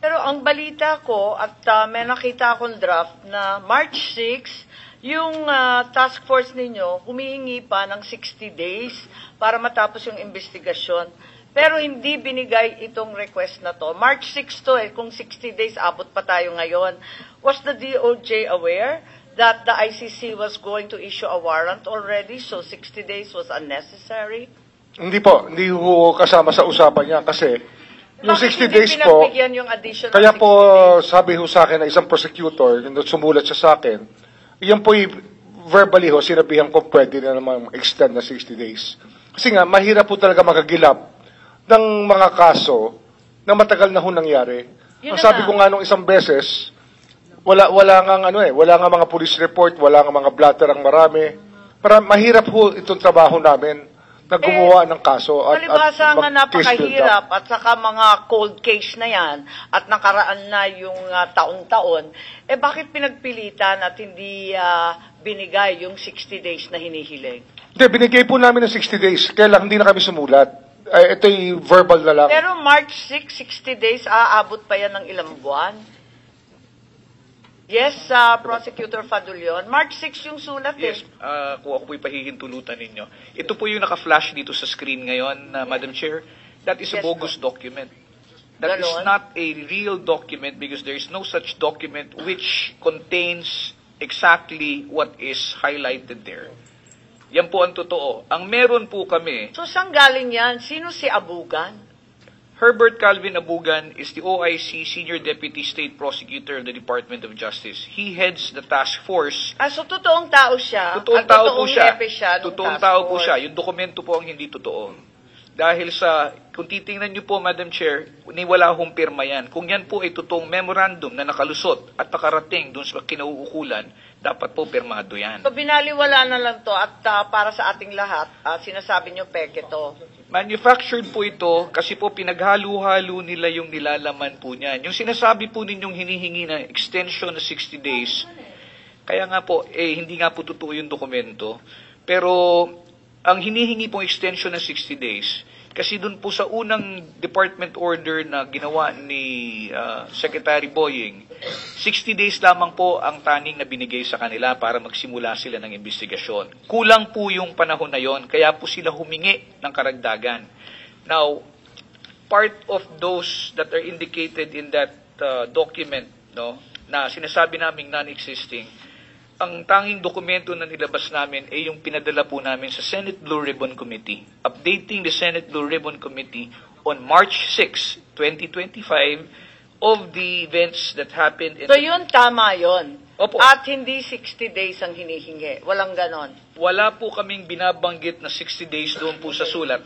Pero ang balita ko, at may nakita akong draft na March 6, yung task force ninyo humihingi pa ng 60 days para matapos yung investigasyon. Pero hindi binigay itong request na to. March 6 to kung 60 days abot pa tayo ngayon. Was the DOJ aware that the ICC was going to issue a warrant already, so 60 days was unnecessary? Hindi po, hindi ho kasama sa usapan niya kasi yung 60 days po, yung additional kaya 60 po days? sabi ho sa akin na isang prosecutor, yung sumulat siya sa akin, yan po verbally ho, sinabihan ko pwede na naman extend na 60 days. Kasi nga, mahirap po talaga magagilap ng mga kaso na matagal na ho nangyari. Ang sabi ko nga nung isang beses, wala nga mga police report, wala nga mga blatter ang marami. Para mahirap ho itong trabaho namin na gumawa ng kaso. Palibasa nga napakahirap at saka mga cold case na yan at nakaraan na yung taon-taon, bakit pinagpilitan at hindi binigay yung 60 days na hinihiling? Hindi, binigay po namin ng 60 days. Kaya lang, hindi na kami sumulat. Ito'y verbal na lang. Pero March 6, 60 days, aabot pa yan ng ilang buwan? Yes, Prosecutor Fadulion. March 6 yung sulat Yes, kung ako po'y pahihintulutan ninyo. Ito po yung naka-flash dito sa screen ngayon, Madam Chair. That is a bogus document. That is not a real document because there is no such document which contains exactly what is highlighted there. Yan po ang totoo. Ang meron po kami... So, saan galing yan? Sino si Abugan? Herbert Calvin Abugan is the OIC Senior Deputy State Prosecutor of the Department of Justice. He heads the task force. So totoong tao siya? Totoong tao po siya. Totoong tao po siya. Yung dokumento po ang hindi totoo. Dahil kung titingnan niyo po, Madam Chair, wala hong pirma yan. Kung yan po ay totoong memorandum na nakalusot at nakarating doon sa kinauukulan, dapat po pirmado yan. So binaliwala na lang to at para sa ating lahat, sinasabi niyo peke to. Manufactured po ito kasi po pinaghalo-halo nila yung nilalaman po niyan. Yung sinasabi po ninyong hinihingi na extension na 60 days, kaya nga po, hindi nga po totoo yung dokumento. Pero ang hinihingi pong extension na 60 days, kasi dun po sa unang department order na ginawa ni Secretary Boying, 60 days lamang po ang taning na binigay sa kanila para magsimula sila ng investigasyon. Kulang po yung panahon na yon, kaya po sila humingi ng karagdagan. Now, part of those that are indicated in that document, na sinasabi naming non-existing, ang tanging dokumento na nilabas namin ay yung pinadala po namin sa Senate Blue Ribbon Committee, updating the Senate Blue Ribbon Committee on March 6, 2025 of the events that happened in... So yun, tama yun. Opo. At hindi 60 days ang hinihingi. Walang ganon. Wala po kaming binabanggit na 60 days doon po sa sulat.